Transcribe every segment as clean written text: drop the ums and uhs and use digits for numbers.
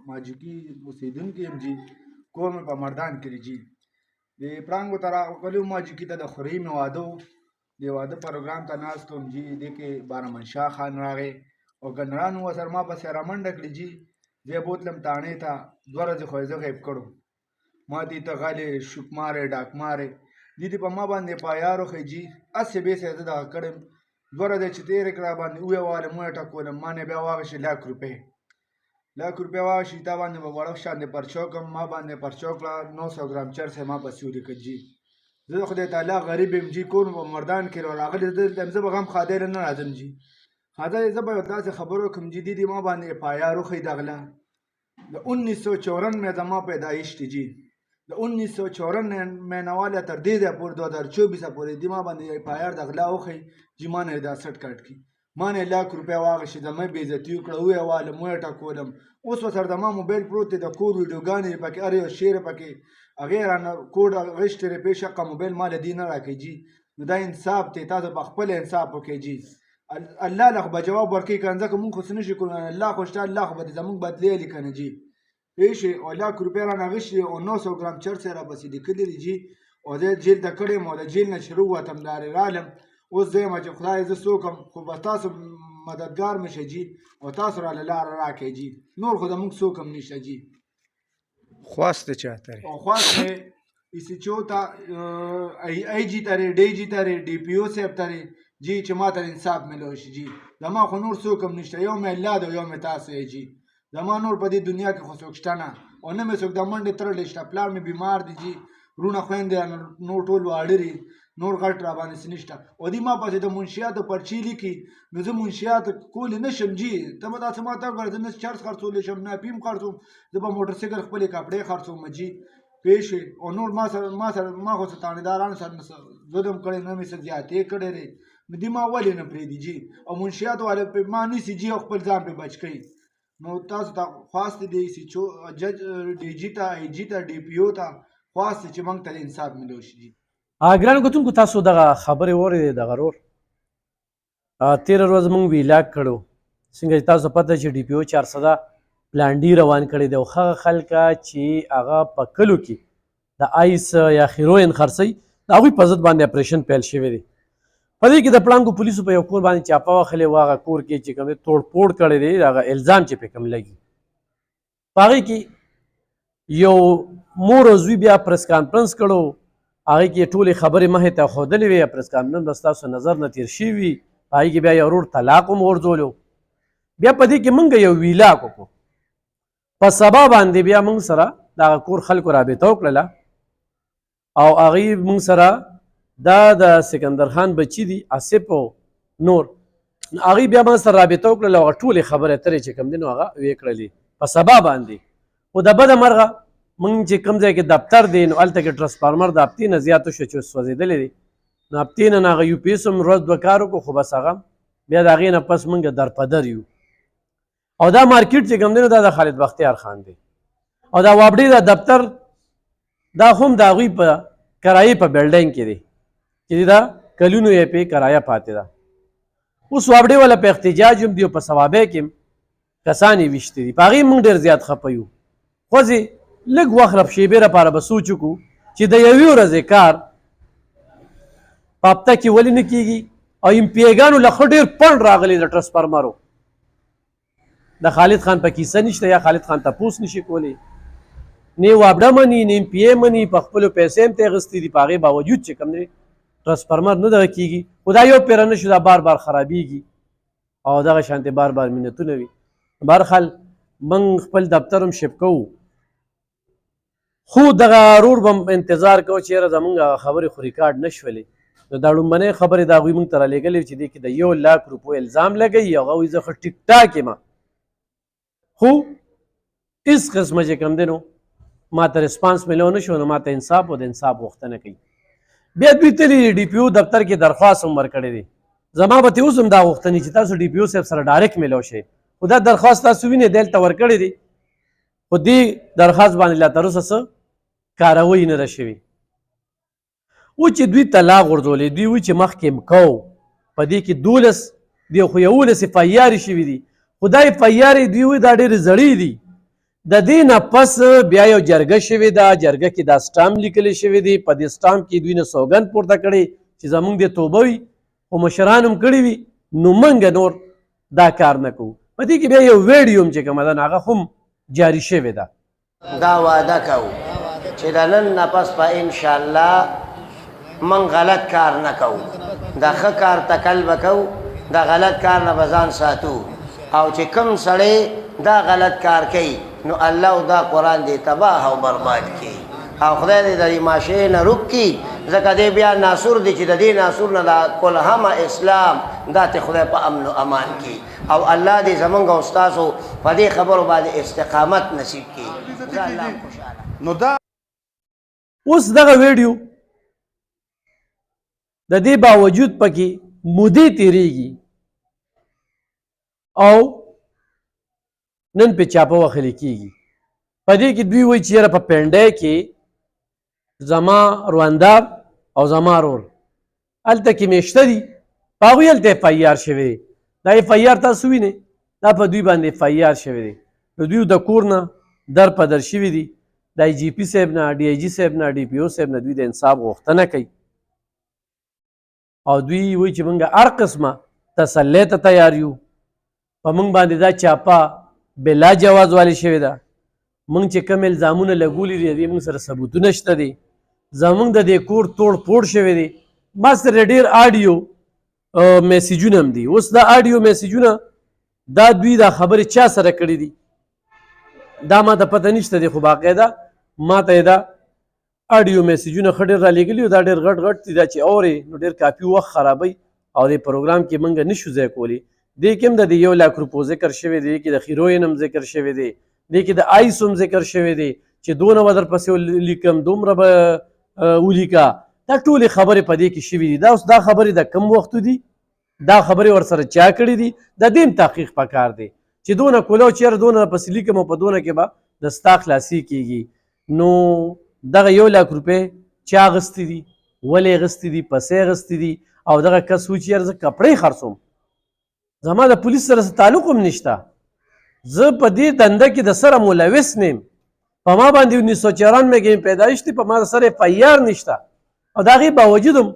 ماجوګي اوسېدونکی یم جي. کور مې په مردان کې دی جي. د پړانګو ته راغلی وم ماجوګي ته، د خورۍ مې واده و. د واده پروګرام ته ناست وم جي. دې کې بارمنشاه خان راغی او ګنران وو ورسره، ما پسې رامنډه کړي جي. زه یې بوتلم تاڼې ته، 2 ورځې خو یې زه غیب کړو. ما دې ته غلې شوکمارې ډاکمارې دې دې په ما باندې پایار وښی جي. هسې بېسې زه دغه کړم. 2 ورځې چې تېرې کړه باندې وویوالم، ویې ټکولم. ما نه بیا واغېشي 1,00,000 روپۍ. 1,00,000 روپۍ واغېشي، تا باندې به وړه شانې پرچو کړم. ما باندې پرچو کړه. 900 ګرام چرس یې ما پسې ولیکل جي. زه خدای تعالی غریب یم جي. کور په مردان کې راغلی، دلته زه به غم خادی نه راځم جي. خادی زه به داسې خبرو وکړم جي. دې ما باندې پایار وښی دغله. د 1954 مې زما پیدایش دی جي. د 1954 مینواله تر دې ځایه پورې 2024 پورې دې ما باندې پایار دغله وښی جي. ما نه یې دا سټ کټ کړي. ما نه 1,00,000 روپۍ واغېشي، زما یې بېعزتي وکړه. ویې والم، ویې ټکولم. اوس ورسره زما موبایل پروت دی، د کور ویډیوګانې یې پکې، هر یو شعر یې پکې، هغې رانه کوډ غشتې رپۍ شقه موبایل ما له دې نه راکوي جي. نو دا انصاف دی. تاسو په خپله انصاف وکړئ جي. الله له خو به جواب ورکوي، که ځکه مونږ خو څه نه شي کړو. الله خو شته، الله خو به زمونږ بدلېلی که نه جي. پوه شوې. او 1,00,000 روپۍ رانه اخېستې او 900 ګرام چرس یې راپسې لیکلي دي جي. او زه جیل ته کړی یم او د جیل نه چې راووتم لارې رالم. اوس زه یم چې خدای زه څوک یم، خو به تاسو مددګار مې شئ جي او تاسو راله لاره راکړئ جي. نور خو زمونږ څوک هم نشته جي. خواست چاته او خواست مې ایسیچو ته، ای جي ته، ډی جي ته، ډي پي او صاحب ته جي چې ما ته انصاف میلاو شي جي. زما خو نور څوک هم نشته. یو مې الله دی او یو مې تاسو یې جي. زما نور په دې دنیا کې خو څوک شته نه، او نه مې څوک د منډې تړلی شته. پلار مې بیمار دی جي. رونه خویندې نور ټول واړه دي، نور غټ را باندې څه نشته. او دې ما پسې د منشیاتو پرچې لیکي. نو زه منشیات کولی نه شم جي. ته به داسې ما ته وکړه، زه نه چرس خرڅولی شم، نه افیم خرڅوم. زه به موټرسایکل خپلې کپړې خرڅوم جي. پوه شوې. او نور ما خو څه تاڼېدارانو سره نه څه ظلم کړی، نه مې څه زیاتې کړی دی. نو دې ما ولې نه پرېږدي جي. او منشیات والے پې ما نیسي جي او خپل ځان پې بچ کوي. نو تاسو ته خواست دی جج ډي جي ته، ای جي ته، ډي پي او ته خواست چې موږ ته انصاف میلاو شي جي. ګرانو کتونکو، تاسو دغه خبرې واورېدې. دغه رور 13 ورځ موږ ویلاګ کړو، څنګه چې تاسو پته چې ډي پي او 400 پلان ډي روان کړی دی. او هغه خلکه چې هغه په کلو کې د آیس یا هیروین خرڅوي، د هغوی په ضد باندې اپریشن پیل شوی دی. په دې کې د پړانګو پولیسو په یو کور باندې چاپه وهلې وه. هغه کور کې چې کوم دی توړ پوړ کړی دی، هغه الزام چې پې کوم لګي. په هغې کې یو مور او زوی بیا پریس کانفرنس کړو. هغې کې ټولې خبرې مخې ته ښودلې وې. پریس کانفرنس به ستاسو نظر نه تېر شوي وي. په هغې کې بیا یو ورور طلاق هم غورځولو. بیا په دې کې موږ یو ویلاک وکړو. په سبا باندې بیا موږ سره د هغه کور خلکو رابطه وکړله، او هغوی موږ سره دا د سکندر خان بچي دي، آصف او نور، هغوی بیا موږ سره رابطه وکړله. او هغه ټولې خبرې اترې چې کوم دي نو هغه ویې کړلې په سبا باندې. خو د بده مرغه موږ چې کوم ځای کې دفتر دی، نو هلته کې ټرانسفارمر د هفتې نه زیات شو چې سوځېدلی دی. نو هفتې نه هغه یو پي ایس هم ورځ 2 کار وکړو، خو بس هغه بیا د هغې نه پس موږ درپدر یو. او دا مارکیټ چې کوم دی نو دا د خالد بختیار خان دی. او دا وابډې دا دفتر دا هم د هغوی په کرایې په بلډینګ کې دی چې دا کلونو یې پې کرایه پاتې ده. اوس وابډې والا په احتجاج هم دي او په ثوابۍ کې هم کسان یې ویشتې دي. په هغې موږ ډېر زیات خفه یو. خوځې لږ وخت شېبې لپاره به سوچ وکړو چې د یوې ورځې کار په هفته کې ولې نه کېږي. او امپیګانو له ښه ډېر پڼ راغلی د ټرانسفارمرو. د خالد خان په کیسه نشته، یا خالد خان تپوس نشي کولی. نه وابډه مني، نه ام پی ای مني. په خپلو پیسې هم ته اخیستې دي. په هغې باوجود چې کوم دی ټرانسفارمر نه دغه کېږي. خو دا یو پیره نه شو، دا بار بار خرابېږي او دغه شانتې بار بار منتونه وي. بهرحال موږ خپل دفتر هم شپ کوو، خو دغه ورور به انتظار کوو چې یاره زموږ هغه خبرې خو ریکارډ نه شولې. نو دا لومبنۍ خبرې د هغوی موږ ته رالیږلې چې دې کې د 1,00,000 روپو الزام لګوي. هغه وایي زه ښه ټیک ټاک یم، خو هېڅ قسمه چې کوم دی نو ما ته ریسپانس میلو نه شو. نو ما ته انصاف او د انصاف غوښتنه کوي. بیا دوی تلي ډي پي او دفتر کې درخواست هم ورکړی دی. زما به ترې اوس هم دا غوښتنې چې تاسو ډي پي او صاحب سره ډایرکټ میلو شئ. خو دا درخواست تاسو وینئ دلته ورکړی دی، خو دې درخواست باندې لا تر اوسه څه کاروی نه ده شوې. و چې دوی طلاق غورځولې، دوی وایي چې مخکې م کوو. په دې کې 12 دی، خو 11 اف آی آر شوي دي. خو دا اف آی آر دوی وایي دا ډېرې زړې دي. د دې نه پس بیا یو جرګه شوې ده جرګه کې دا سټامپ لیکلی شوی دی په دې سټامپ کې دوی نه سوګند پورته کړی چې زموږ د توبه وي خو مشران هم کړي وي نو موږ نور دا کار نه کوو په دې کې بیا یو ویډیو هم چې کومه ده نو هغه هم جاري شوې ده دا وعده کوو چې د نن نه پس په انشاءالله من غلط کار نه کوو د ښه کار تکل به کوو د غلط کار نه به ځان ساتو او چې کوم سړی دا غلط کار کوي نو الله دا قرآن دی تباه او برباد کی او خدای دې د دې معاشرې نه روک کي ځکه دی بیا ناصور دی چې د دې ناصور نه دا کلهمه اسلام دا ته خدای په امن و امان کی او الله دې زمونږ او ستاسو په دې خبرو باندې استقامت نصیب کی زه الله خوشحاله نو دا اوس دغه ویډیو د دې باوجود پکې مودې تیریږي او نن په چاپه وخلی کیږي په دې کې دوی وایي چې یاره په پنډۍ کې زما رونداب او زما رور هلته کې میشته دي په هغوی هلته اف آی آر شوی دی دا اف آی آر تاسو وینئ دا په دوی باندې اف آی آر شوی دی نو دوی د کور نه در په در شوي دي د آی جي پي صاحب نه ډي آی جي صاحب نه ډي پي او صاحب نه دوی د انصاف غوښتنه کوي او دوی وایي چې موږ هر قسمه تسلی ته تیار یو په موږ باندې دا چاپه بلا جواز والی شوې ده موږ چې کوم الزامونه لګولي دي د دې موږ سره ثبوتونه شته دي زموږ د دې کور توړ پوړ شوی دی ما سره ډېر آډیو میسیجونه هم دي اوس دا آډیو میسیجونه دا دوی دا خبرې چا سره کړي دي دا ما ته پته نشته دی خو باقاعده ما ته دا آډیو میسیجونه ښه ډېر رالیږلي دا ډېر غټ غټ دي دا چې اورې نو ډېر کافي وخت خرابوي او د پروګرام کې موږ نشو ځای کولی دې کې هم د 1 لاک روپو ذکر شوی دی کې د هیروین هم ذکر شوی دی دې کې د آیس هم ذکر شوی دی چې دونه به درپسې لیکم دومره به ولیکه دا ټولې خبرې په دې کې شوي دي دا اوس دا خبرې د کم وختو دي دا خبرې ورسره چا کړي دي د دې هم تحقیق پکار دی چې دونه کولو چېرې دونه درپسې لیکم او په دونه کې به د ستا خلاصي کېږي نو دغه 1 لاک روپۍ چا اخیستې دي ولې اخیستې دي پسې اخیستې دي او دغه کس و چې یاره زه کپړې خرڅوم زما د پولیس سره تعلق هم نشته زه په دې دنده کې د سره ملوث نیم په ما باندې 1994 کې پیدایش دی په ما سره اف آی آر نشته او د هغې باوجود هم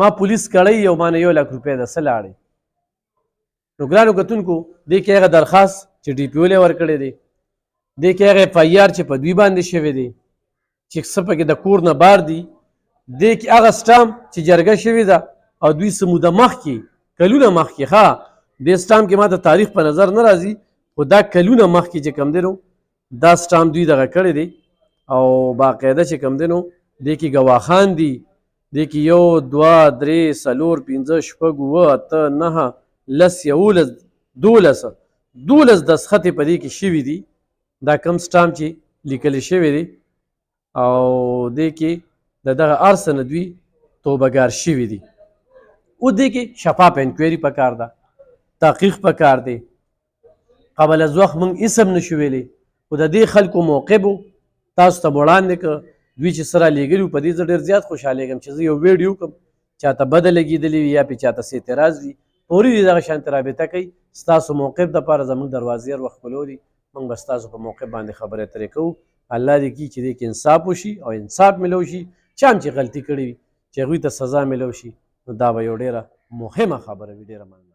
ما پولیس کړی او ما نه 1 لاک روپۍ د څه لاړې نو ګرانو کتونکو دې کې هغه درخواست چې ډي پي او لی ورکړی دی دې کې هغه اف آی آر چې په دوی باندې شوی دی چې څه پکې د کور نه بار دي دې کې هغه سټامپ چې جرګه شوې ده او دوی څه موده مخکې کلونه مخکې ښه دې سټامپ کې ما ته تاریخ په نظر نه راځي خو دا کلونه مخکې چې کوم دی نو دا سټامپ دوی دغه کړی دی او باقاعده چې کوم دی نو دې کې ګواښان دي دې کې 1 2 3 4 5 6 7 8 9 10 11 12 دسخطې په دې کې شوي دي دا کم سټامپ چې لیکلی شوی دی او دې کې د دغه هر څه نه دوی توبهګار شوي دي او دې کې شفاف انکوایري پکار ده تحقیق پکار دی قبل از وخت موږ اسم نشو ویلی خو د دې خلکو موقف تاسو ته وړاندې که دوی چې سره لیږلي په دې زه ډېر زیات خوشحالېږم چې زه یو ویډیو کوم چاته بده لګېدلې وي یا پې چاته څه اعتراض وي فوري دې دغه شانتې رابطه کوي ستاسو موقف دپاره زموږ دروازې هر وخت خپلو دي موږ به ستاسو په موقف باندې خبرې اترې کوو الله دې کي چې دې کې انصاف وشي او انصاف میلو شي چا هم چې غلطي کړې وي چې هغوی ته سزا میلو شي نو دا به یو ډېره مهمه خبره وي ډېره